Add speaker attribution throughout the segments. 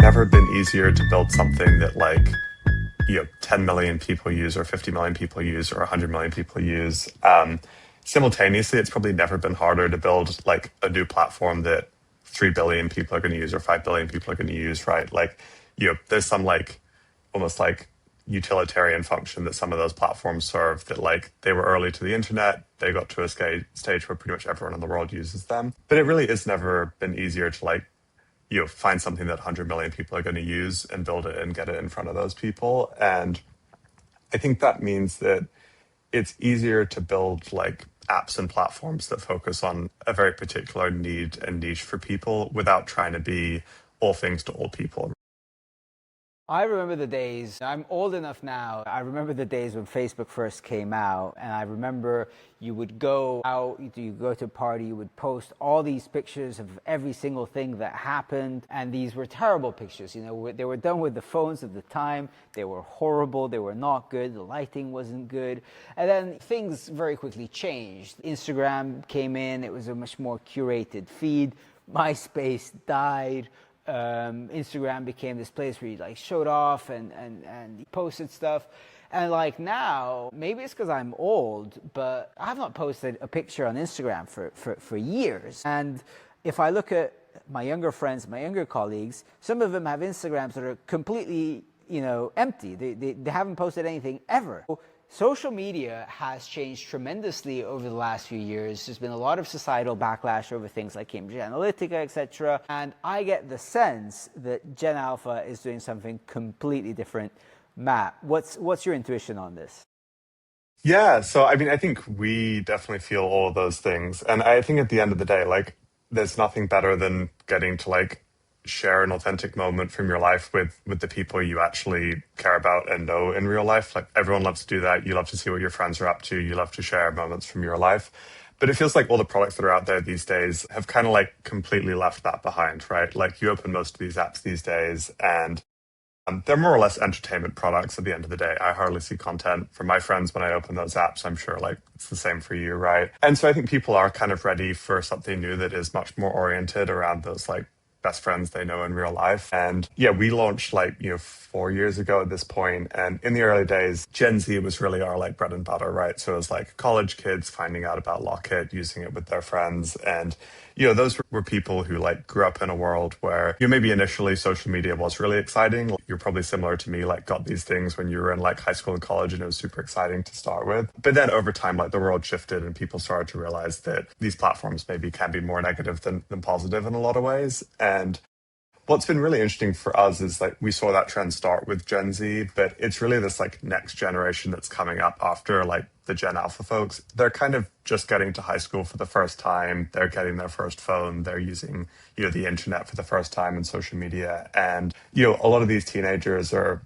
Speaker 1: never been easier to build something that 10 million people use or 50 million people use or 100 million people use. Simultaneously, it's probably never been harder to build like a new platform that 3 billion people are going to use or 5 billion people are going to use, right? There's some like almost like utilitarian function that some of those platforms serve that like they were early to the internet. They got to a stage where pretty much everyone in the world uses them. But it really has never been easier to find something that 100 million people are going to use and build it and get it in front of those people. And I think that means that it's easier to build like apps and platforms that focus on a very particular need and niche for people without trying to be all things to all people.
Speaker 2: I remember the days, I'm old enough now, I remember the days when Facebook first came out, and I remember you would go out, you go to a party, you would post all these pictures of every single thing that happened, and these were terrible pictures. They were done with the phones at the time, they were horrible, they were not good, the lighting wasn't good, and then things very quickly changed. Instagram came in, it was a much more curated feed, MySpace died, Instagram became this place where you like showed off and posted stuff. And like now, maybe it's because I'm old, but I have not posted a picture on Instagram for years. And if I look at my younger friends, my younger colleagues, some of them have Instagrams that are completely, empty. They haven't posted anything ever. Social media has changed tremendously over the last few years. There's been a lot of societal backlash over things like Cambridge Analytica, etc. And I get the sense that Gen Alpha is doing something completely different. Matt, what's your intuition on this?
Speaker 1: Yeah, so I mean, I think we definitely feel all of those things. And I think at the end of the day, like, there's nothing better than getting to like share an authentic moment from your life with the people you actually care about and know in real life. Like everyone loves to do that. You love to see what your friends are up to. You love to share moments from your life. But it feels like all the products that are out there these days have kind of like completely left that behind, right? Like you open most of these apps these days and they're more or less entertainment products at the end of the day. I hardly see content from my friends when I open those apps. I'm sure like it's the same for you, right? And so I think people are kind of ready for something new that is much more oriented around those like best friends they know in real life. And yeah, we launched 4 years ago at this point. And in the early days, Gen Z was really our like bread and butter, right? So it was like college kids finding out about Locket, using it with their friends. And, those were people who like grew up in a world where maybe initially social media was really exciting. You're probably similar to me, like got these things when you were in like high school and college and it was super exciting to start with. But then over time, like the world shifted and people started to realize that these platforms maybe can be more negative than positive in a lot of ways. And what's been really interesting for us is like we saw that trend start with Gen Z, but it's really this like next generation that's coming up after like the Gen Alpha folks. They're kind of just getting to high school for the first time. They're getting their first phone. They're using, the internet for the first time and social media. And, a lot of these teenagers are,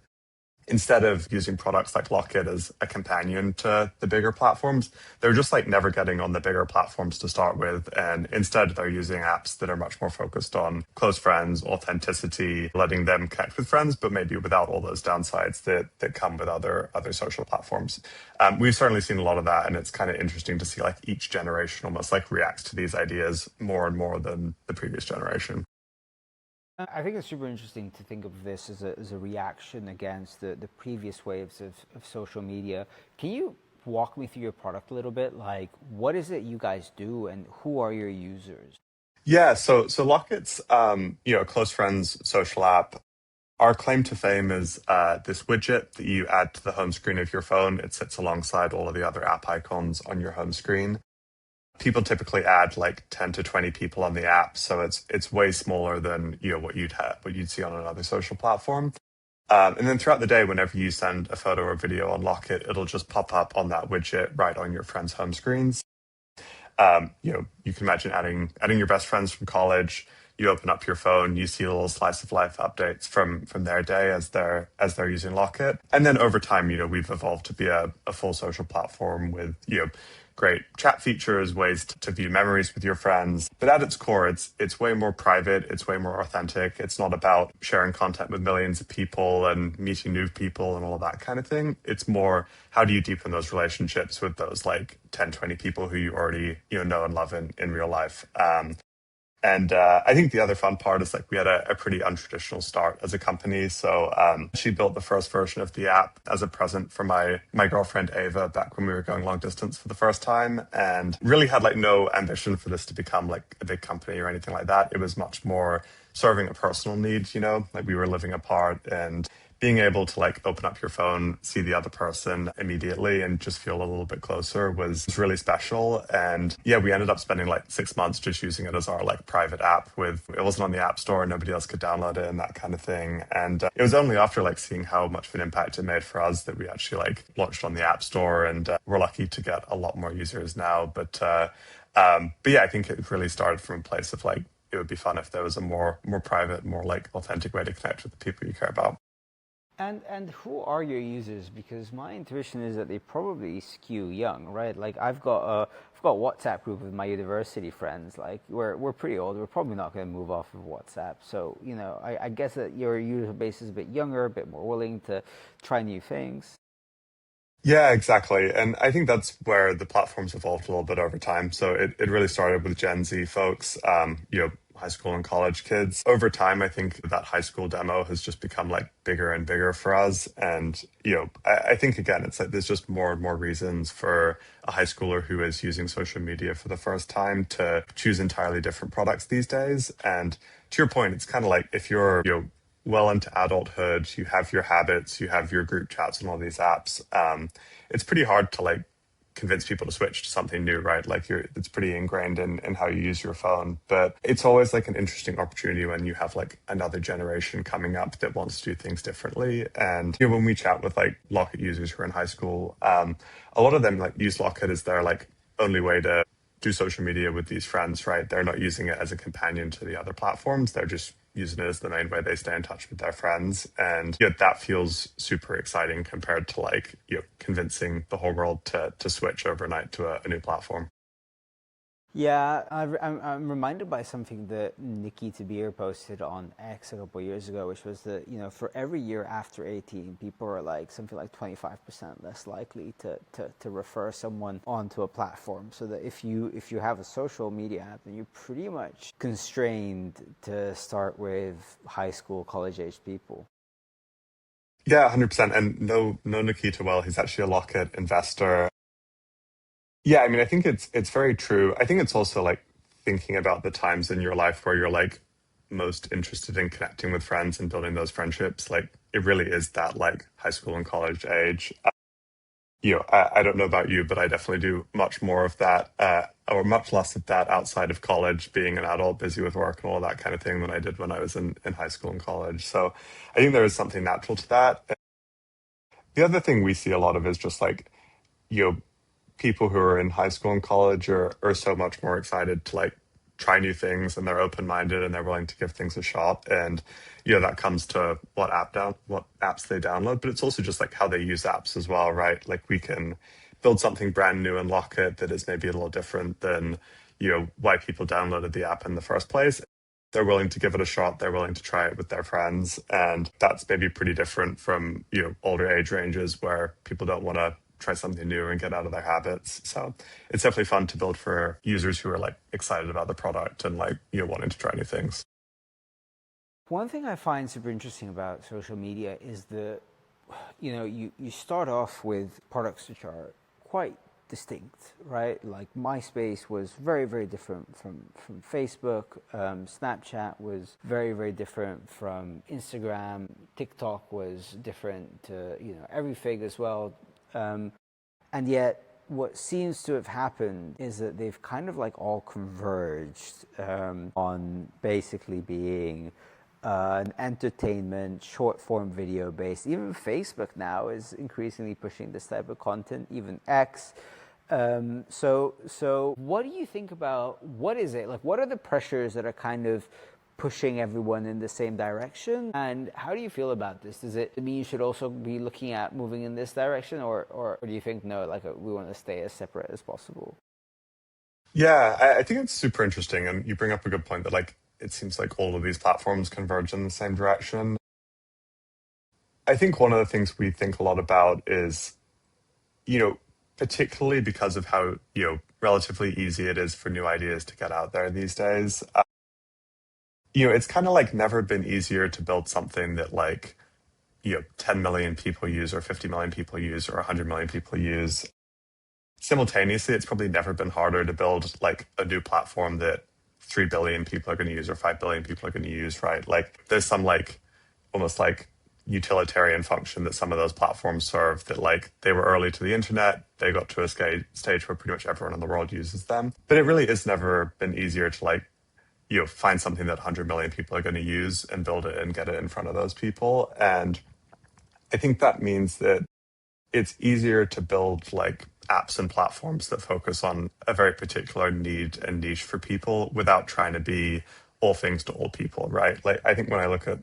Speaker 1: instead of using products like Locket as a companion to the bigger platforms, they're just like never getting on the bigger platforms to start with. And instead, they're using apps that are much more focused on close friends, authenticity, letting them connect with friends, but maybe without all those downsides that come with other social platforms. We've certainly seen a lot of that. And it's kind of interesting to see like each generation almost like reacts to these ideas more and more than the previous generation.
Speaker 2: I think it's super interesting to think of this as a reaction against the previous waves of social media. Can you walk me through your product a little bit? Like, what is it you guys do and who are your users?
Speaker 1: Yeah, so Locket's a close friends social app. Our claim to fame is this widget that you add to the home screen of your phone. It sits alongside all of the other app icons on your home screen. People typically add like 10 to 20 people on the app, so it's way smaller than what you'd see on another social platform. And then throughout the day, whenever you send a photo or video on Locket, it'll just pop up on that widget right on your friends' home screens. You can imagine adding your best friends from college. You open up your phone, you see a little slice of life updates from their day as they're using Locket. And then over time, we've evolved to be a full social platform with great chat features, ways to view memories with your friends. But at its core, it's way more private. It's way more authentic. It's not about sharing content with millions of people and meeting new people and all of that kind of thing. It's more, how do you deepen those relationships with those like 10, 20 people who you already know and love in real life? And I think the other fun part is like we had a pretty untraditional start as a company. So she built the first version of the app as a present for my girlfriend Ava back when we were going long distance for the first time, and really had like no ambition for this to become like a big company or anything like that. It was much more serving a personal need, you know, like we were living apart and being able to like open up your phone, see the other person immediately and just feel a little bit closer was really special. And yeah, we ended up spending like 6 months just using it as our like private app with, it wasn't on the app store, nobody else could download it and that kind of thing. And it was only after like seeing how much of an impact it made for us that we actually like launched on the app store, and we're lucky to get a lot more users now. But yeah, I think it really started from a place of like, it would be fun if there was a more private, more like authentic way to connect with the people you care about.
Speaker 2: And who are your users? Because my intuition is that they probably skew young, right? Like I've got a WhatsApp group with my university friends. Like we're pretty old. We're probably not going to move off of WhatsApp. So I guess that your user base is a bit younger, a bit more willing to try new things.
Speaker 1: Yeah, exactly. And I think that's where the platform's evolved a little bit over time. So it really started with Gen Z folks, high school and college kids. Over time, I think that high school demo has just become like bigger and bigger for us. And, I think again, it's like there's just more and more reasons for a high schooler who is using social media for the first time to choose entirely different products these days. And to your point, it's kind of like if you're, well into adulthood, you have your habits, you have your group chats and all these apps. It's pretty hard to like convince people to switch to something new, right? Like it's pretty ingrained in how you use your phone. But it's always like an interesting opportunity when you have like another generation coming up that wants to do things differently. And when we chat with like Locket users who are in high school, a lot of them like use Locket as their like only way to do social media with these friends, right? They're not using it as a companion to the other platforms. They're just using it as the main way they stay in touch with their friends. And that feels super exciting compared to like, convincing the whole world to switch overnight to a new platform.
Speaker 2: Yeah, I'm reminded by something that Nikki Tabir posted on X a couple of years ago, which was that, for every year after 18, people are like something like 25% less likely to refer someone onto a platform. So that if you have a social media app, then you're pretty much constrained to start with high school, college age people.
Speaker 1: Yeah, 100%. And no Nikita well, he's actually a Locket investor. Yeah, I mean, I think it's very true. I think it's also like thinking about the times in your life where you're like most interested in connecting with friends and building those friendships. Like it really is that like high school and college age. I don't know about you, but I definitely do much more of that, or much less of that outside of college, being an adult, busy with work and all that kind of thing than I did when I was in high school and college. So I think there is something natural to that. The other thing we see a lot of is just like, you know, people who are in high school and college are so much more excited to like try new things, and they're open-minded and they're willing to give things a shot. And that comes to what apps they download, but it's also just like how they use apps as well, right? Like we can build something brand new and lock it that is maybe a little different than why people downloaded the app in the first place. They're willing to give it a shot, they're willing to try it with their friends, and that's maybe pretty different from older age ranges where people don't want to try something new and get out of their habits. So it's definitely fun to build for users who are like excited about the product and like wanting to try new things.
Speaker 2: One thing I find super interesting about social media is you start off with products which are quite distinct, right? Like MySpace was very, very different from Facebook. Snapchat was very, very different from Instagram. TikTok was different to, everything as well. And yet, what seems to have happened is that they've kind of like all converged on basically being an entertainment, short form video based. Even Facebook now is increasingly pushing this type of content, even X. So what do you think about what is it? Like, what are the pressures that are kind of pushing everyone in the same direction? And how do you feel about this? Does it mean you should also be looking at moving in this direction, or do you think no, like we want to stay as separate as possible?
Speaker 1: Yeah, I think it's super interesting, and you bring up a good point that like it seems like all of these platforms converge in the same direction. I think one of the things we think a lot about is, you know, particularly because of how relatively easy it is for new ideas to get out there these days. it's kind of like never been easier to build something that like, 10 million people use or 50 million people use or 100 million people use. Simultaneously, it's probably never been harder to build like a new platform that 3 billion people are going to use or 5 billion people are going to use, right? Like there's some like almost like utilitarian function that some of those platforms serve that like they were early to the internet, they got to a stage where pretty much everyone in the world uses them. But it really has never been easier to like, find something that 100 million people are going to use and build it and get it in front of those people. And I think that means that it's easier to build like apps and platforms that focus on a very particular need and niche for people without trying to be all things to all people, right? Like I think when I look at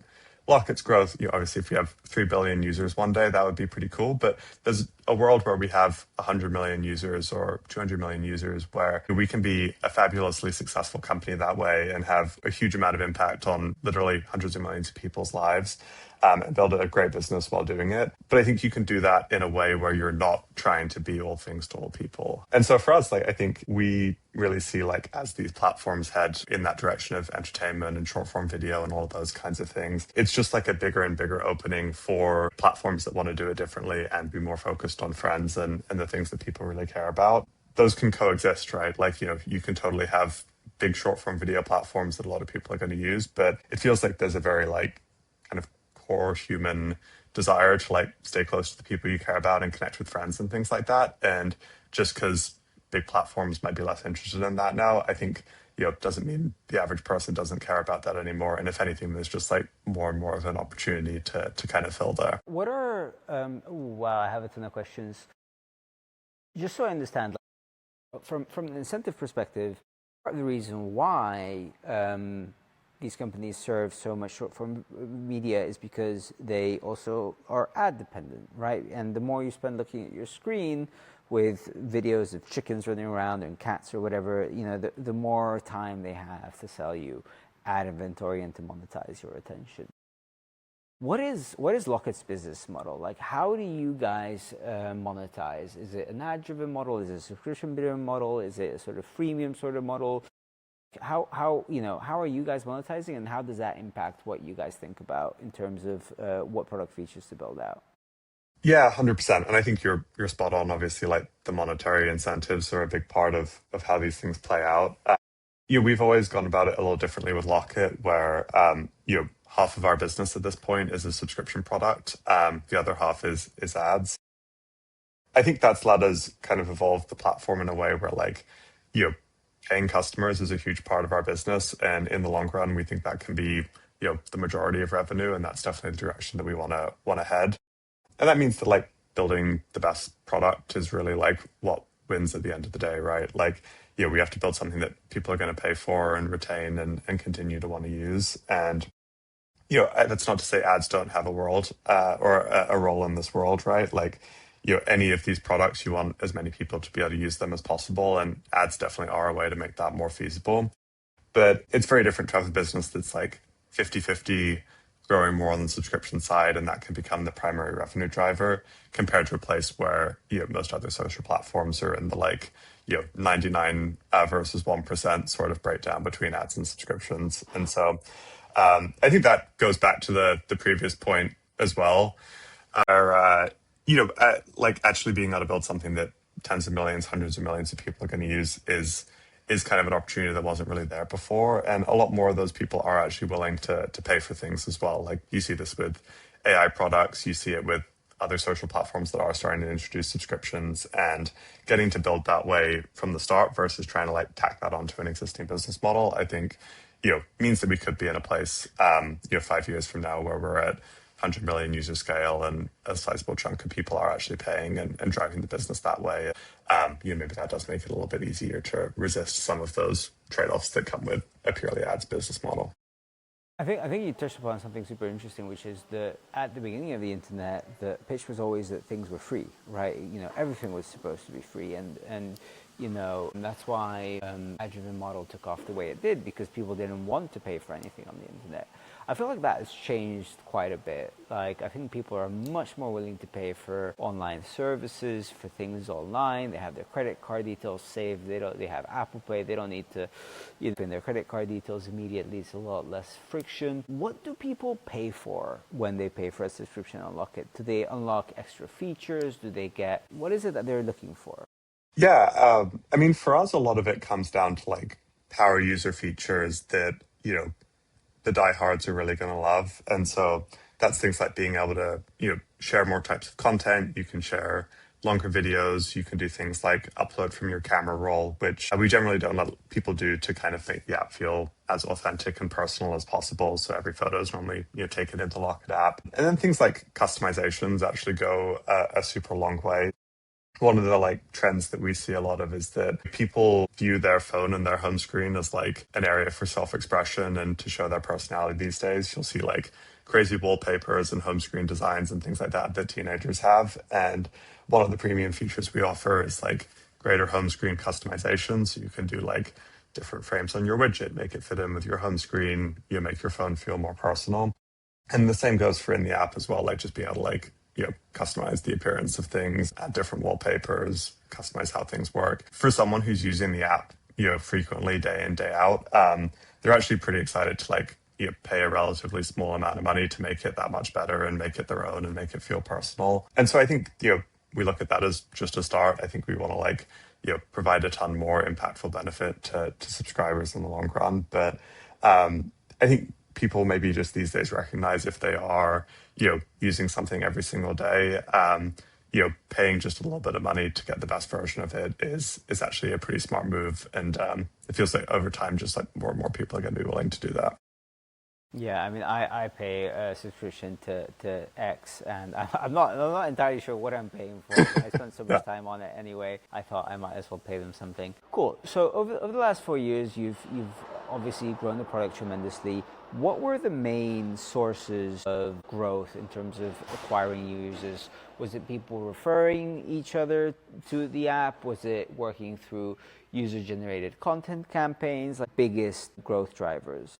Speaker 1: Locket's growth, obviously if we have 3 billion users one day, that would be pretty cool. But there's a world where we have 100 million users or 200 million users where we can be a fabulously successful company that way and have a huge amount of impact on literally hundreds of millions of people's lives, and build a great business while doing it. But I think you can do that in a way where you're not trying to be all things to all people. And so for us, like I think we really see like as these platforms head in that direction of entertainment and short form video and all of those kinds of things, it's just like a bigger and bigger opening for platforms that want to do it differently and be more focused on friends and the things that people really care about. Those can coexist, right? Like, you can totally have big short form video platforms that a lot of people are going to use, but it feels like there's a very like kind of core human desire to like stay close to the people you care about and connect with friends and things like that. And just because big platforms might be less interested in that now, I think, doesn't mean the average person doesn't care about that anymore. And if anything, there's just like more and more of an opportunity to kind of fill there.
Speaker 2: What are, wow, I have a ton of questions. Just so I understand, like, from an incentive perspective, part of the reason why these companies serve so much short form media is because they also are ad dependent, right? And the more you spend looking at your screen with videos of chickens running around and cats or whatever, the more time they have to sell you ad inventory and to monetize your attention. What is Locket's business model? Like, how do you guys monetize? Is it an ad-driven model? Is it a subscription-driven model? Is it a sort of freemium sort of model? How are you guys monetizing, and how does that impact what you guys think about in terms of what product features to build out?
Speaker 1: Yeah, 100%. And I think you're spot on. Obviously, like the monetary incentives are a big part of how these things play out. We've always gone about it a little differently with Locket, where half of our business at this point is a subscription product. The other half is ads. I think that's let us kind of evolve the platform in a way where like, paying customers is a huge part of our business. And in the long run, we think that can be, the majority of revenue. And that's definitely the direction that we want to head. And that means that like building the best product is really like what wins at the end of the day, right? Like, we have to build something that people are going to pay for and retain and continue to want to use. And that's not to say ads don't have a world or a role in this world, right? Like, any of these products, you want as many people to be able to use them as possible, and ads definitely are a way to make that more feasible. But it's very different to have a business that's like 50-50, growing more on the subscription side, and that can become the primary revenue driver compared to a place where most other social platforms are in the like 99 versus 1% sort of breakdown between ads and subscriptions. And so I think that goes back to the previous point as well. Like actually being able to build something that tens of millions, hundreds of millions of people are going to use is kind of an opportunity that wasn't really there before. And a lot more of those people are actually willing to pay for things as well. Like you see this with AI products, you see it with other social platforms that are starting to introduce subscriptions, and getting to build that way from the start versus trying to like tack that onto an existing business model, I think, means that we could be in a place, 5 years from now where we're at 100 million user scale and a sizable chunk of people are actually paying and driving the business that way. Maybe that does make it a little bit easier to resist some of those trade-offs that come with a purely ads business model.
Speaker 2: I think you touched upon something super interesting, which is that at the beginning of the internet, the pitch was always that things were free, right? Everything was supposed to be free, and And that's why ad-driven model took off the way it did, because people didn't want to pay for anything on the internet. I feel like that has changed quite a bit. Like, I think people are much more willing to pay for online services, for things online. They have their credit card details saved. They have Apple Pay. They don't need to put in their credit card details immediately. It's a lot less friction. What do people pay for when they pay for a subscription on Locket? Do they unlock extra features? Do they get, what is it that they're looking for?
Speaker 1: Yeah, I mean, for us, a lot of it comes down to like power user features that, the diehards are really going to love. And so that's things like being able to, share more types of content. You can share longer videos. You can do things like upload from your camera roll, which we generally don't let people do to kind of make the app feel as authentic and personal as possible. So every photo is normally, taken into Locket app. And then things like customizations actually go a super long way. One of the like trends that we see a lot of is that people view their phone and their home screen as like an area for self-expression and to show their personality these days. You'll see like crazy wallpapers and home screen designs and things like that that teenagers have. And one of the premium features we offer is like greater home screen customization. So you can do like different frames on your widget, make it fit in with your home screen, make your phone feel more personal. And the same goes for in the app as well, like just being able to like, customize the appearance of things, add different wallpapers, customize how things work. For someone who's using the app, frequently day in, day out, they're actually pretty excited to like, pay a relatively small amount of money to make it that much better and make it their own and make it feel personal. And so I think, we look at that as just a start. I think we want to like, provide a ton more impactful benefit to subscribers in the long run. But I think people maybe just these days recognize if they are, using something every single day, paying just a little bit of money to get the best version of it is actually a pretty smart move. And it feels like over time, just like more and more people are going to be willing to do that.
Speaker 2: Yeah, I mean, I pay a subscription to X, and I'm not entirely sure what I'm paying for. But I spend so
Speaker 1: Yeah.
Speaker 2: much time on it anyway. I thought I might as well pay them something. Cool. So over the last 4 years, you've obviously grown the product tremendously. What were the main sources of growth in terms of acquiring users? Was it people referring each other to the app? Was it working through user-generated content campaigns? Like, biggest growth drivers?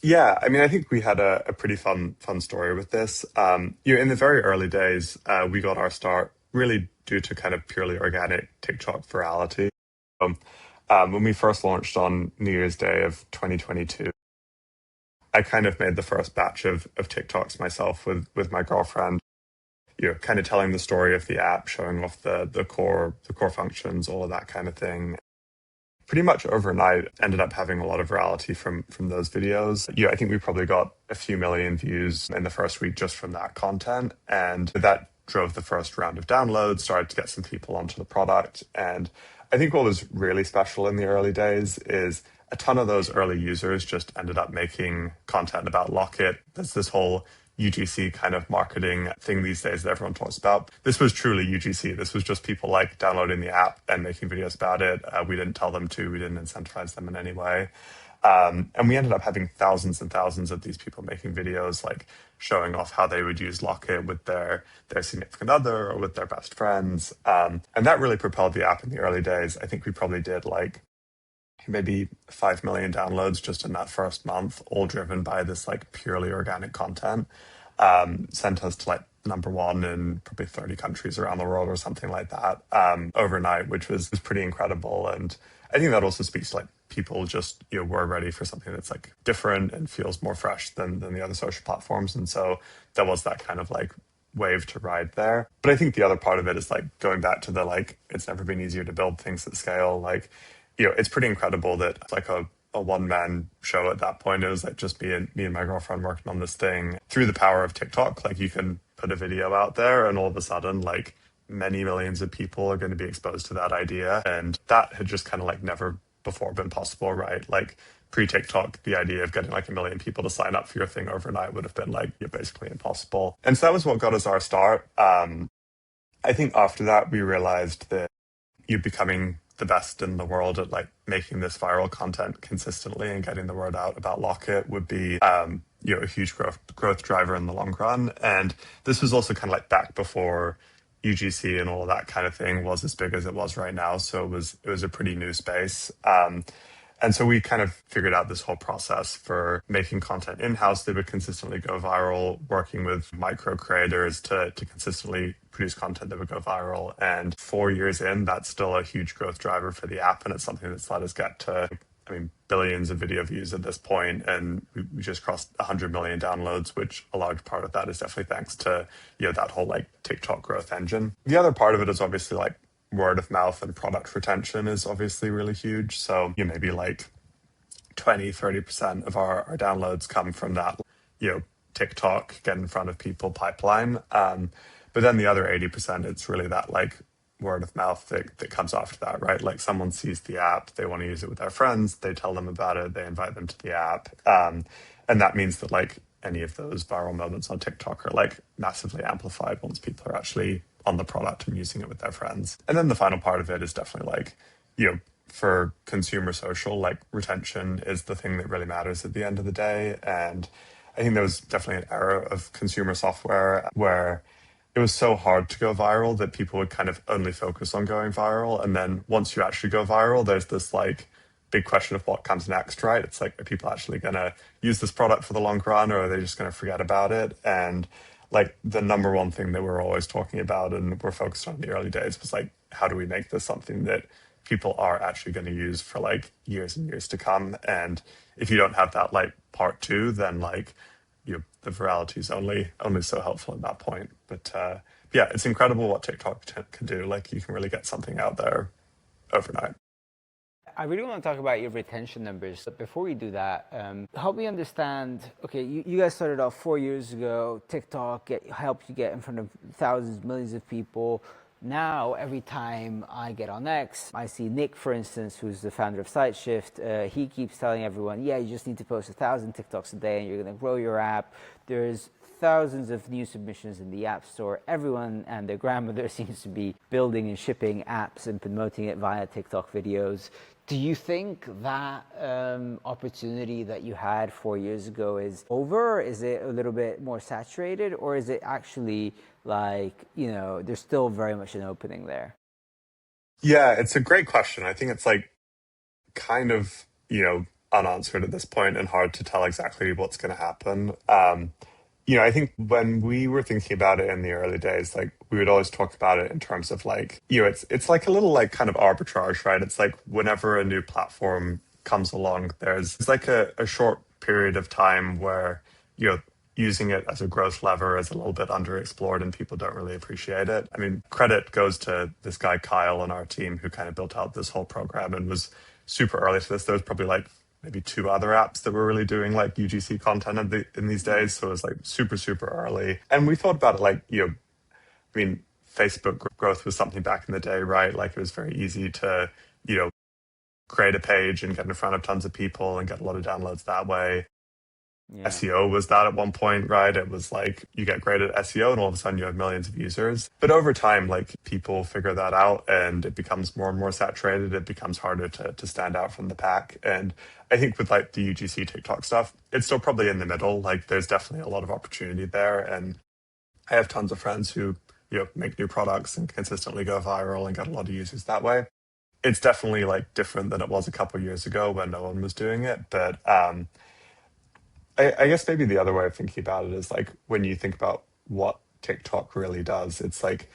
Speaker 1: Yeah, I mean, I think we had a pretty fun story with this. In the very early days, we got our start really due to kind of purely organic TikTok virality. Um, when we first launched on New Year's Day of 2022, I kind of made the first batch of TikToks myself with my girlfriend, kind of telling the story of the app, showing off the core functions, all of that kind of thing. Pretty much overnight ended up having a lot of virality from those videos. I think we probably got a few million views in the first week just from that content. And that drove the first round of downloads, started to get some people onto the product. And I think what was really special in the early days is a ton of those early users just ended up making content about Locket. There's this whole UGC kind of marketing thing these days that everyone talks about. This was truly UGC. This was just people like downloading the app and making videos about it. We didn't tell them to. We didn't incentivize them in any way. And we ended up having thousands and thousands of these people making videos, like showing off how they would use Locket with their significant other or with their best friends. And that really propelled the app in the early days. I think we probably did like maybe 5 million downloads just in that first month, all driven by this like purely organic content. Sent us to like number one in probably 30 countries around the world or something like that overnight, which was pretty incredible. And I think that also speaks to like people just were ready for something that's like different and feels more fresh than the other social platforms. And so there was that kind of like wave to ride there. But I think the other part of it is like going back to the like it's never been easier to build things at scale. Like, it's pretty incredible that it's like a one-man show at that point. It was like just me and my girlfriend working on this thing through the power of TikTok. Like you can put a video out there and all of a sudden like many millions of people are going to be exposed to that idea. And that had just kind of like never before been possible, right? Like pre-TikTok, the idea of getting like a million people to sign up for your thing overnight would have been like basically impossible. And so that was what got us our start. I think after that, we realized that you becoming the best in the world at like making this viral content consistently and getting the word out about Locket would be a huge growth driver in the long run. And this was also kind of like back before UGC and all of that kind of thing was as big as it was right now. So it was a pretty new space. And so we kind of figured out this whole process for making content in-house that would consistently go viral, working with micro creators to consistently produce content that would go viral. And 4 years in, that's still a huge growth driver for the app. And it's something that's let us get to, I mean, billions of video views at this point, and we just crossed 100 million downloads, which a large part of that is definitely thanks to, that whole like TikTok growth engine. The other part of it is obviously like word of mouth and product retention is obviously really huge. So maybe like 20-30% of our downloads come from that, TikTok get in front of people pipeline. But then the other 80%, it's really that like word of mouth that comes after that, right? Like someone sees the app, they want to use it with their friends, they tell them about it, they invite them to the app. And that means that like any of those viral moments on TikTok are like massively amplified once people are actually on the product and using it with their friends. And then the final part of it is definitely like, for consumer social, like retention is the thing that really matters at the end of the day. And I think there was definitely an era of consumer software where it was so hard to go viral that people would kind of only focus on going viral. And then once you actually go viral, there's this like big question of what comes next, right? It's like, are people actually going to use this product for the long run, or are they just going to forget about it? And like the number one thing that we're always talking about and we're focused on in the early days was like, how do we make this something that people are actually going to use for like years and years to come? And if you don't have that like part two, then like the virality is only so helpful at that point. But yeah, it's incredible what TikTok can do. Like you can really get something out there overnight.
Speaker 2: I really want to talk about your retention numbers. But before we do that, help me understand. Okay, you guys started off 4 years ago. TikTok helped you get in front of thousands, millions of people. Now, every time I get on X, I see Nick, for instance, who's the founder of SiteShift. He keeps telling everyone, yeah, you just need to post 1,000 TikToks a day and you're going to grow your app. There's thousands of new submissions in the App Store. Everyone and their grandmother seems to be building and shipping apps and promoting it via TikTok videos. Do you think that opportunity that you had 4 years ago is over? Is it a little bit more saturated, or is it actually like, there's still very much an opening there?
Speaker 1: Yeah, it's a great question. I think it's like kind of, unanswered at this point and hard to tell exactly what's going to happen. I think when we were thinking about it in the early days, like we would always talk about it in terms of like, it's like a little like kind of arbitrage, right? It's like whenever a new platform comes along, there's like a short period of time where, using it as a growth lever is a little bit underexplored and people don't really appreciate it. I mean, credit goes to this guy, Kyle, on our team who kind of built out this whole program and was super early to this. There was probably like maybe two other apps that were really doing like UGC content in these days. So it was like super, super early. And we thought about it like, I mean, Facebook growth was something back in the day, right? Like it was very easy to, create a page and get in front of tons of people and get a lot of downloads that way.
Speaker 2: Yeah.
Speaker 1: SEO was that at one point, right? It was like you get great at SEO and all of a sudden you have millions of users. But over time, like people figure that out and it becomes more and more saturated. It becomes harder to stand out from the pack. And I think with like the UGC TikTok stuff, it's still probably in the middle. Like there's definitely a lot of opportunity there. And I have tons of friends who, make new products and consistently go viral and get a lot of users that way. It's definitely like different than it was a couple of years ago when no one was doing it. But I guess maybe the other way of thinking about it is like when you think about what TikTok really does, it's like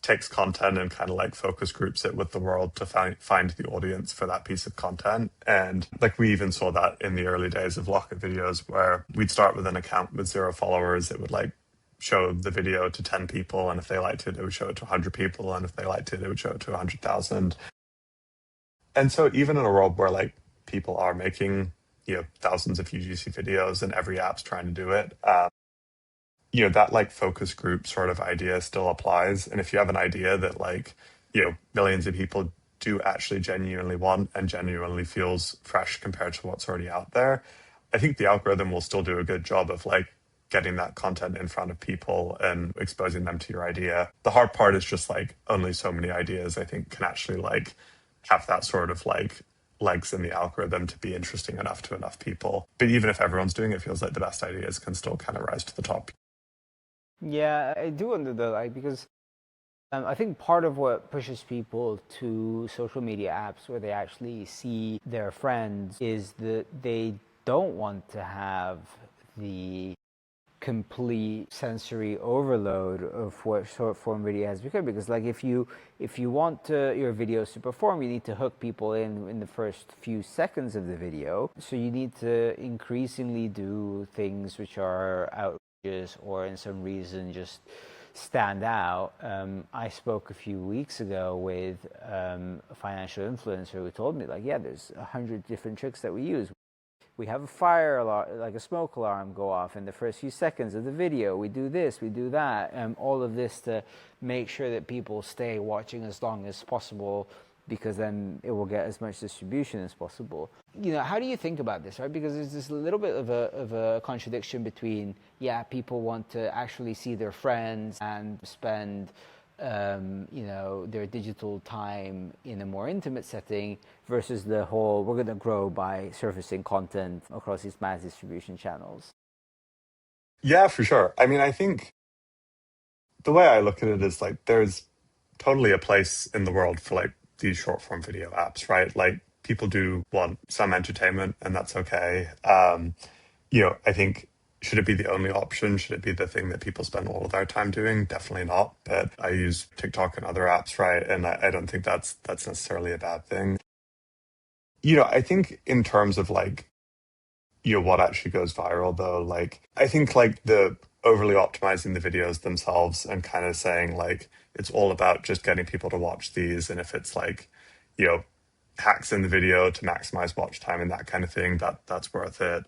Speaker 1: takes content and kind of like focus groups it with the world to find the audience for that piece of content. And like we even saw that in the early days of Locket videos where we'd start with an account with 0 followers. It would like show the video to 10 people. And if they liked it, it would show it to 100 people. And if they liked it, it would show it to 100,000. And so even in a world where like people are making, thousands of UGC videos and every app's trying to do it, that like focus group sort of idea still applies. And if you have an idea that like, millions of people do actually genuinely want and genuinely feels fresh compared to what's already out there, I think the algorithm will still do a good job of like getting that content in front of people and exposing them to your idea. The hard part is just like only so many ideas I think can actually like have that sort of like legs in the algorithm to be interesting enough to enough people. But even if everyone's doing it, it feels like the best ideas can still kind of rise to the top.
Speaker 2: Yeah, I do wonder though, like because I think part of what pushes people to social media apps where they actually see their friends is that they don't want to have the complete sensory overload of what short form video has become, because like if you want your videos to perform, you need to hook people in the first few seconds of the video, so you need to increasingly do things which are outrageous or in some reason just stand out. I spoke a few weeks ago with a financial influencer who told me, like, yeah, there's 100 different tricks that we use. We have a fire alarm, like a smoke alarm, go off in the first few seconds of the video. We do this, we do that, all of this to make sure that people stay watching as long as possible, because then it will get as much distribution as possible. How do you think about this, right? Because there's this little bit of a contradiction between, yeah, people want to actually see their friends and spend their digital time in a more intimate setting, versus the whole we're going to grow by surfacing content across these mass distribution channels.
Speaker 1: Yeah, for sure. I mean, I think the way I look at it is like there's totally a place in the world for like these short form video apps, right? Like people do want some entertainment and that's okay. I think should it be the only option? Should it be the thing that people spend all of their time doing? Definitely not. But I use TikTok and other apps, right? And I don't think that's necessarily a bad thing. I think in terms of like what actually goes viral though, like I think like the overly optimizing the videos themselves and kind of saying like it's all about just getting people to watch these, and if it's like you know hacks in the video to maximize watch time and that kind of thing, that's worth it.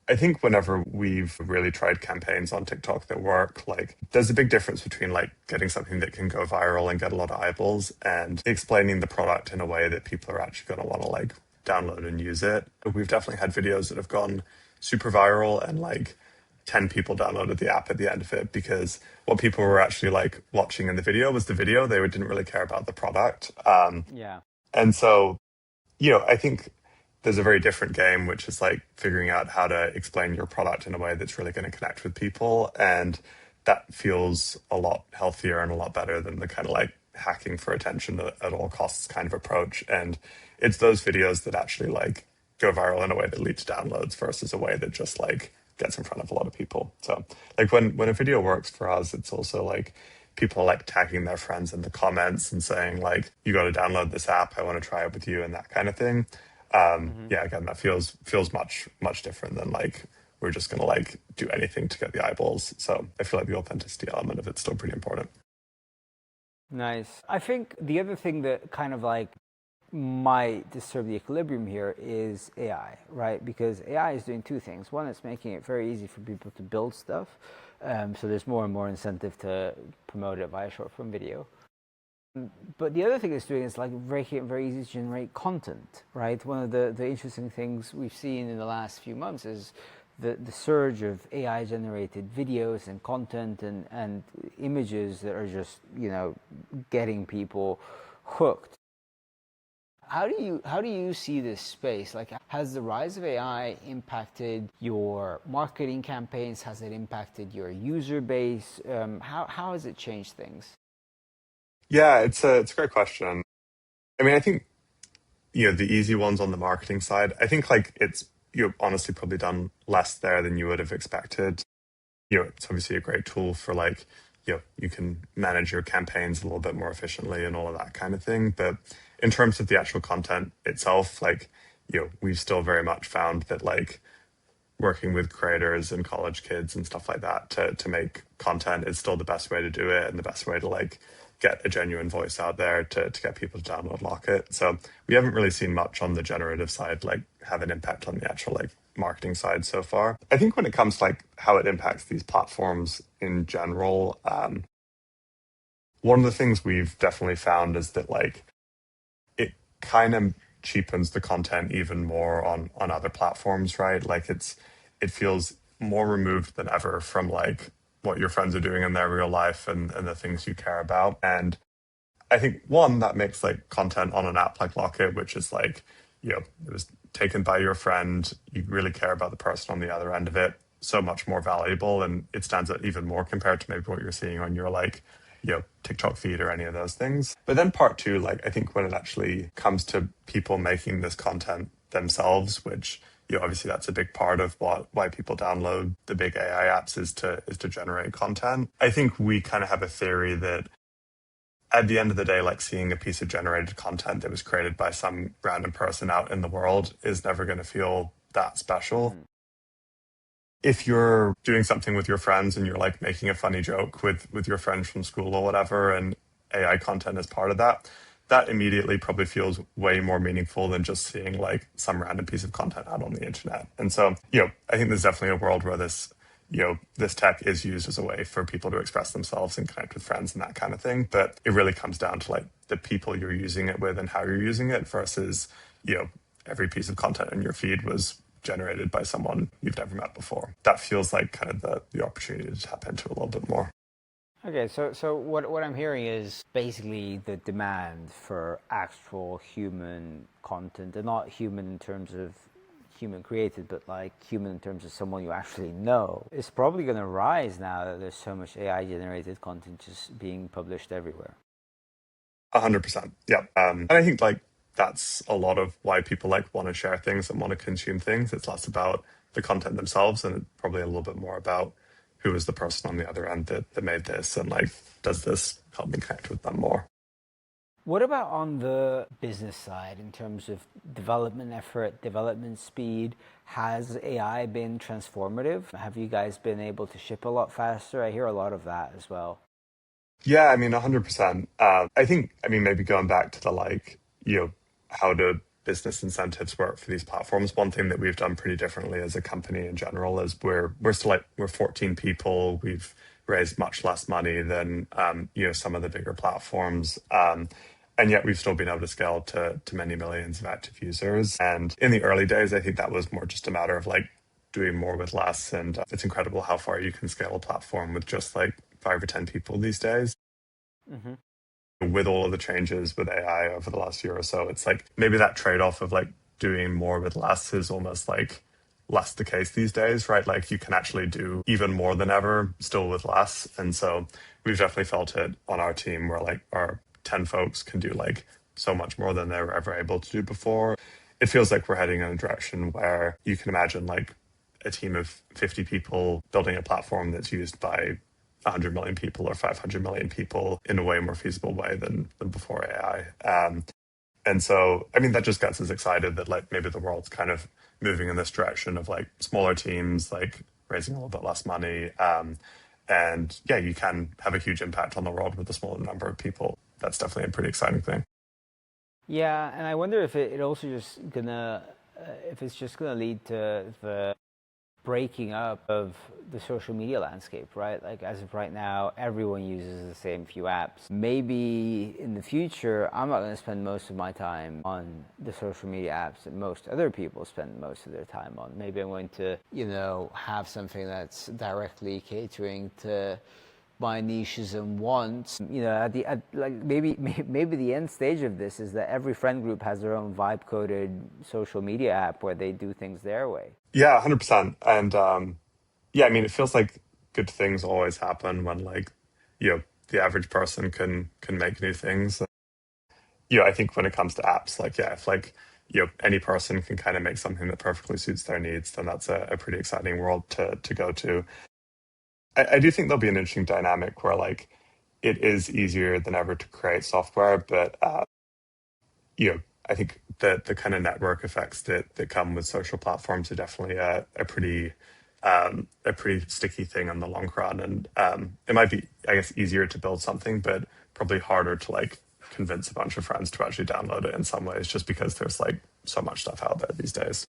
Speaker 1: I think whenever we've really tried campaigns on TikTok that work, like there's a big difference between like getting something that can go viral and get a lot of eyeballs and explaining the product in a way that people are actually going to want to like download and use it. We've definitely had videos that have gone super viral and like 10 people downloaded the app at the end of it, because what people were actually like watching in the video was the video. They didn't really care about the product.
Speaker 2: Yeah.
Speaker 1: And so I think there's a very different game, which is like figuring out how to explain your product in a way that's really going to connect with people. And that feels a lot healthier and a lot better than the kind of like hacking for attention at all costs kind of approach. And it's those videos that actually like go viral in a way that leads to downloads versus a way that just like gets in front of a lot of people. So like when a video works for us, it's also like people like tagging their friends in the comments and saying like, you got to download this app, I want to try it with you, and that kind of thing.
Speaker 2: Mm-hmm.
Speaker 1: Yeah, again, that feels much different than like we're just gonna like do anything to get the eyeballs. So I feel like the authenticity element of it's still pretty important.
Speaker 2: Nice. I think the other thing that kind of like might disturb the equilibrium here is AI, right? Because AI is doing two things. One, it's making it very easy for people to build stuff. So there's more and more incentive to promote it via short form video. But the other thing it's doing is like making it very easy to generate content, right? One of the interesting things we've seen in the last few months is the surge of AI generated videos and content and images that are just, getting people hooked. How do you see this space? Like, has the rise of AI impacted your marketing campaigns? Has it impacted your user base? How has it changed things?
Speaker 1: Yeah, it's a great question. I mean, I think the easy ones on the marketing side. I think like it's you've honestly probably done less there than you would have expected. It's obviously a great tool for like, you can manage your campaigns a little bit more efficiently and all of that kind of thing. But in terms of the actual content itself, like, we've still very much found that like working with creators and college kids and stuff like that to make content is still the best way to do it and the best way to like get a genuine voice out there to get people to download Locket. So we haven't really seen much on the generative side like have an impact on the actual like marketing side so far. I think when it comes to like how it impacts these platforms in general, one of the things we've definitely found is that like it kind of cheapens the content even more on other platforms, right? Like it feels more removed than ever from like what your friends are doing in their real life and the things you care about. And I think one that makes like content on an app like Locket, which is like, it was taken by your friend, you really care about the person on the other end of it, so much more valuable, and it stands out even more compared to maybe what you're seeing on your like TikTok feed or any of those things. But then part two, like I think when it actually comes to people making this content themselves, which obviously that's a big part of why people download the big AI apps is to generate content. I think we kind of have a theory that at the end of the day, like seeing a piece of generated content that was created by some random person out in the world is never going to feel that special.
Speaker 2: Mm.
Speaker 1: If you're doing something with your friends and you're like making a funny joke with your friends from school or whatever, and AI content is part of that, that immediately probably feels way more meaningful than just seeing like some random piece of content out on the internet. And so, I think there's definitely a world where this tech is used as a way for people to express themselves and connect with friends and that kind of thing. But it really comes down to like the people you're using it with and how you're using it versus, every piece of content in your feed was generated by someone you've never met before. That feels like kind of the opportunity to tap into a little bit more.
Speaker 2: Okay, so what I'm hearing is basically the demand for actual human content, and not human in terms of human created, but like human in terms of someone you actually know, is probably going to rise now that there's so much AI generated content just being published everywhere.
Speaker 1: 100%. Yeah. And I think like that's a lot of why people like want to share things and want to consume things. It's less about the content themselves and probably a little bit more about who is the person on the other end that made this and like, does this help me connect with them more?
Speaker 2: What about on the business side in terms of development effort, development speed? Has AI been transformative? Have you guys been able to ship a lot faster? I hear a lot of that as well.
Speaker 1: Yeah, I mean, 100%. I think, I mean, maybe going back to the like, how do business incentives work for these platforms? One thing that we've done pretty differently as a company in general is we're still like we're 14 people. We've raised much less money than some of the bigger platforms. And yet we've still been able to scale to many millions of active users. And in the early days, I think that was more just a matter of like doing more with less. And it's incredible how far you can scale a platform with just like 5 or 10 people these days.
Speaker 2: Hmm.
Speaker 1: With all of the changes with AI over the last year or so, it's like maybe that trade off of like doing more with less is almost like less the case these days, right? Like you can actually do even more than ever still with less. And so we've definitely felt it on our team where like our 10 folks can do like so much more than they were ever able to do before. It feels like we're heading in a direction where you can imagine like a team of 50 people building a platform that's used by 100 million people or 500 million people in a way more feasible way than before AI. And so, I mean, that just gets us excited that like maybe the world's kind of moving in this direction of like smaller teams, like raising a little bit less money. And yeah, you can have a huge impact on the world with a smaller number of people. That's definitely a pretty exciting thing.
Speaker 2: Yeah, and I wonder if it also just gonna, if it's just gonna lead to the breaking up of the social media landscape, right? Like as of right now, everyone uses the same few apps. Maybe in the future, I'm not going to spend most of my time on the social media apps that most other people spend most of their time on. Maybe I'm going to, have something that's directly catering to my niches and wants. Like maybe the end stage of this is that every friend group has their own vibe coded social media app where they do things their way.
Speaker 1: Yeah, 100%. And yeah, I mean, it feels like good things always happen when like, the average person can make new things. I think when it comes to apps, like, yeah, if like, any person can kind of make something that perfectly suits their needs, then that's a pretty exciting world to go to. I do think there'll be an interesting dynamic where like it is easier than ever to create software, but I think that the kind of network effects that come with social platforms are definitely a pretty sticky thing in the long run. And it might be, I guess, easier to build something, but probably harder to like convince a bunch of friends to actually download it in some ways, just because there's like so much stuff out there these days.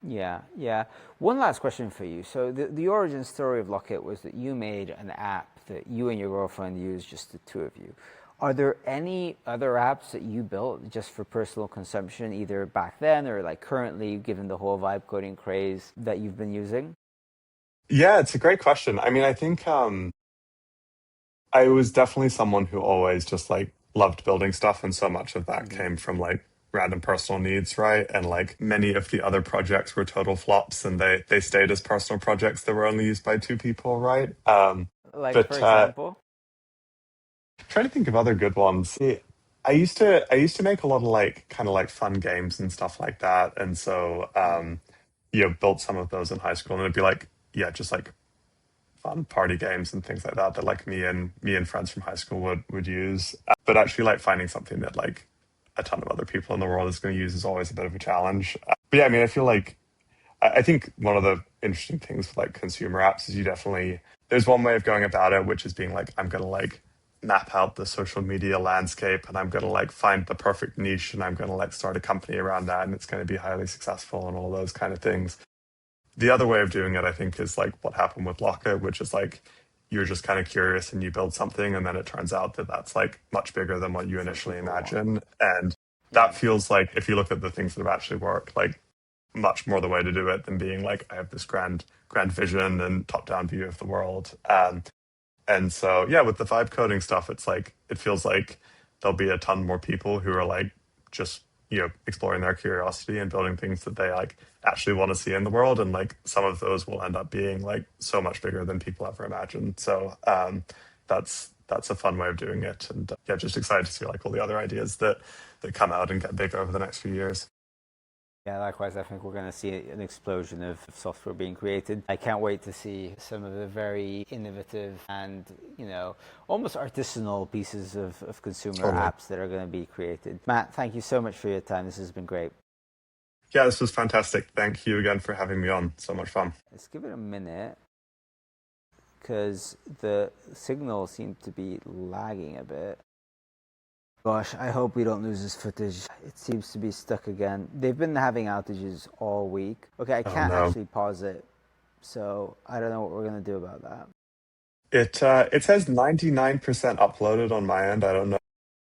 Speaker 2: Yeah, yeah. One last question for you. So the origin story of Locket was that you made an app that you and your girlfriend used, just the two of you. Are there any other apps that you built just for personal consumption, either back then or like currently, given the whole vibe coding craze that you've been using?
Speaker 1: Yeah, it's a great question. I mean, I think I was definitely someone who always just like loved building stuff, and so much of that
Speaker 2: Hmm.
Speaker 1: came from like random personal needs, right? And like many of the other projects were total flops, and they stayed as personal projects that were only used by 2 people, right?
Speaker 2: Like, for
Speaker 1: But
Speaker 2: example?
Speaker 1: Trying to think of other good ones. I used to make a lot of like kind of like fun games and stuff like that, and so built some of those in high school, and it'd be like just like fun party games and things like that that like me and friends from high school would use. But actually, like finding something that like a ton of other people in the world is going to use is always a bit of a challenge. But yeah, I mean, I feel like I think one of the interesting things with like consumer apps is you definitely there's one way of going about it, which is being like, I'm gonna like map out the social media landscape and I'm gonna like find the perfect niche and I'm gonna like start a company around that and it's gonna be highly successful and all those kind of things. The other way of doing it, I think, is like what happened with Locket, which is like you're just kind of curious and you build something and then it turns out that that's like much bigger than what you
Speaker 2: Such a
Speaker 1: initially
Speaker 2: cool one.
Speaker 1: imagined. And
Speaker 2: Yeah.
Speaker 1: that feels like if you look at the things that have actually worked, like much more the way to do it than being like I have this grand vision and top down view of the world. And so yeah, with the vibe coding stuff, it's like it feels like there'll be a ton more people who are like just exploring their curiosity and building things that they like actually want to see in the world, and like some of those will end up being like so much bigger than people ever imagined. So that's a fun way of doing it, and yeah, just excited to see like all the other ideas that come out and get bigger over the next few years.
Speaker 2: Yeah, likewise, I think we're going to see an explosion of software being created. I can't wait to see some of the very innovative and, almost artisanal pieces of consumer
Speaker 1: Totally.
Speaker 2: apps that are going to be created. Matt, thank you so much for your time. This has been great.
Speaker 1: Yeah, this was fantastic. Thank you again for having me on. So much fun.
Speaker 2: Let's give it a minute because the signal seemed to be lagging a bit. Gosh, I hope we don't lose this footage. It seems to be stuck again. They've been having outages all week. Okay, I
Speaker 1: Oh
Speaker 2: can't
Speaker 1: no.
Speaker 2: actually pause it, so I don't know what we're gonna do about that.
Speaker 1: It says 99% uploaded on my end. I don't know